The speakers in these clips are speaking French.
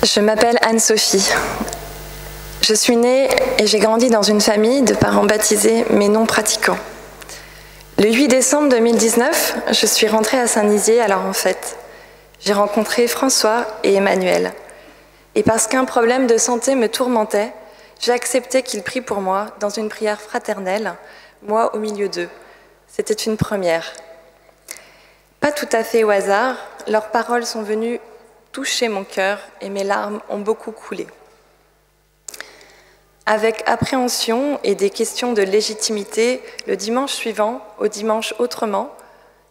Je m'appelle Anne-Sophie. Je suis née et j'ai grandi dans une famille de parents baptisés mais non pratiquants. Le 8 décembre 2019, je suis rentrée à Saint-Nizier alors en fête. J'ai rencontré François et Emmanuel. Et parce qu'un problème de santé me tourmentait, j'ai accepté qu'ils prient pour moi dans une prière fraternelle, moi au milieu d'eux. C'était une première. Pas tout à fait au hasard, leurs paroles sont venues toucher mon cœur et mes larmes ont beaucoup coulé. Avec appréhension et des questions de légitimité, le dimanche suivant, au dimanche autrement,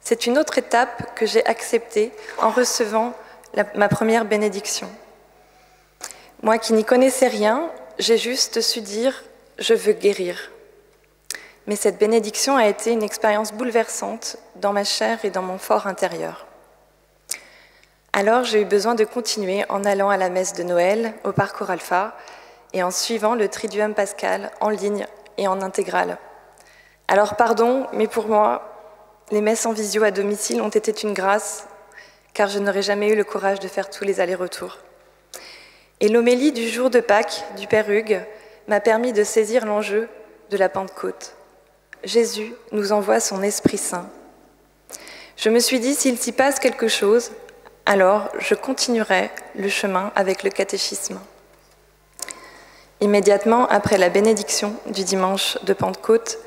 c'est une autre étape que j'ai acceptée en recevant ma première bénédiction. Moi qui n'y connaissais rien, j'ai juste su dire « je veux guérir ». Mais cette bénédiction a été une expérience bouleversante dans ma chair et dans mon fort intérieur. Alors j'ai eu besoin de continuer en allant à la messe de Noël, au parcours Alpha, et en suivant le Triduum Pascal en ligne et en intégrale. Alors pardon, mais pour moi, les messes en visio à domicile ont été une grâce, car je n'aurais jamais eu le courage de faire tous les allers-retours. Et l'homélie du jour de Pâques du Père Hugues m'a permis de saisir l'enjeu de la Pentecôte. Jésus nous envoie son Esprit Saint. Je me suis dit, s'il s'y passe quelque chose, alors je continuerai le chemin avec le catéchisme. Immédiatement après la bénédiction du dimanche de Pentecôte,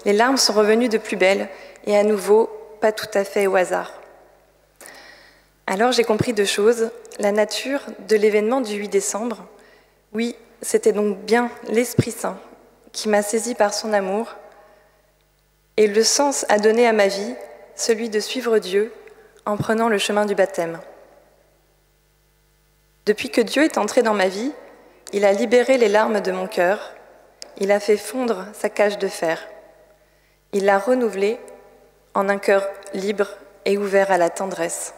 les larmes sont revenues de plus belle et à nouveau, pas tout à fait au hasard. Alors j'ai compris deux choses, la nature de l'événement du 8 décembre. Oui, c'était donc bien l'Esprit Saint qui m'a saisie par son amour et le sens à donner à ma vie, celui de suivre Dieu en prenant le chemin du baptême. Depuis que Dieu est entré dans ma vie, il a libéré les larmes de mon cœur, il a fait fondre sa cage de fer. Il l'a renouvelé en un cœur libre et ouvert à la tendresse.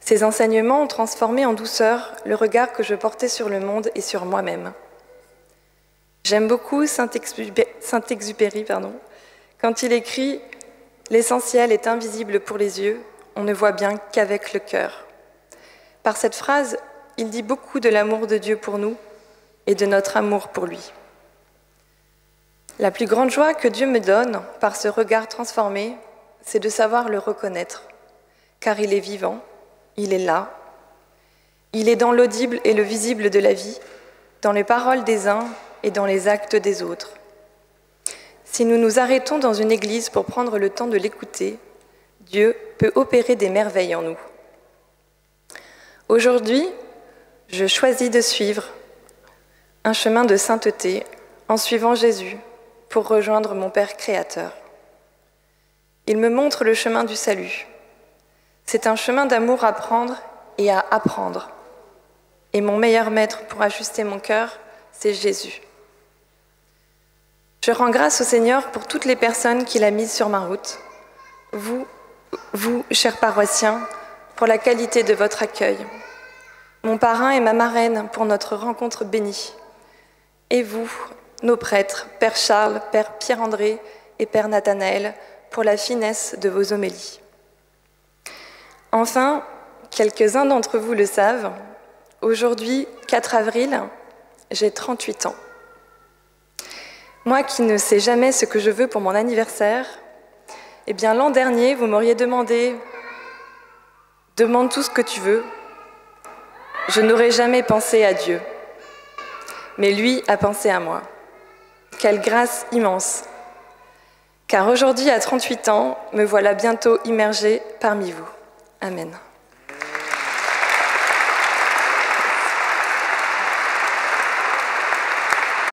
Ces enseignements ont transformé en douceur le regard que je portais sur le monde et sur moi-même. J'aime beaucoup Saint-Exupéry, quand il écrit « L'essentiel est invisible pour les yeux, on ne voit bien qu'avec le cœur ». Par cette phrase, il dit beaucoup de l'amour de Dieu pour nous et de notre amour pour lui. La plus grande joie que Dieu me donne par ce regard transformé, c'est de savoir le reconnaître, car il est vivant, il est là, il est dans l'audible et le visible de la vie, dans les paroles des uns et dans les actes des autres. Si nous nous arrêtons dans une église pour prendre le temps de l'écouter, Dieu peut opérer des merveilles en nous. Aujourd'hui, je choisis de suivre un chemin de sainteté en suivant Jésus pour rejoindre mon Père créateur. Il me montre le chemin du salut. C'est un chemin d'amour à prendre et à apprendre. Et mon meilleur maître pour ajuster mon cœur, c'est Jésus. Je rends grâce au Seigneur pour toutes les personnes qu'il a mises sur ma route. Vous, chers paroissiens, pour la qualité de votre accueil. Mon parrain et ma marraine pour notre rencontre bénie. Et vous, nos prêtres, Père Charles, Père Pierre-André et Père Nathanaël, pour la finesse de vos homélies. Enfin, quelques-uns d'entre vous le savent, aujourd'hui, 4 avril, j'ai 38 ans. Moi qui ne sais jamais ce que je veux pour mon anniversaire, eh bien l'an dernier, vous m'auriez demandé « Demande tout ce que tu veux ». Je n'aurais jamais pensé à Dieu, mais lui a pensé à moi. Quelle grâce immense! Car aujourd'hui, à 38 ans, me voilà bientôt immergée parmi vous. Amen.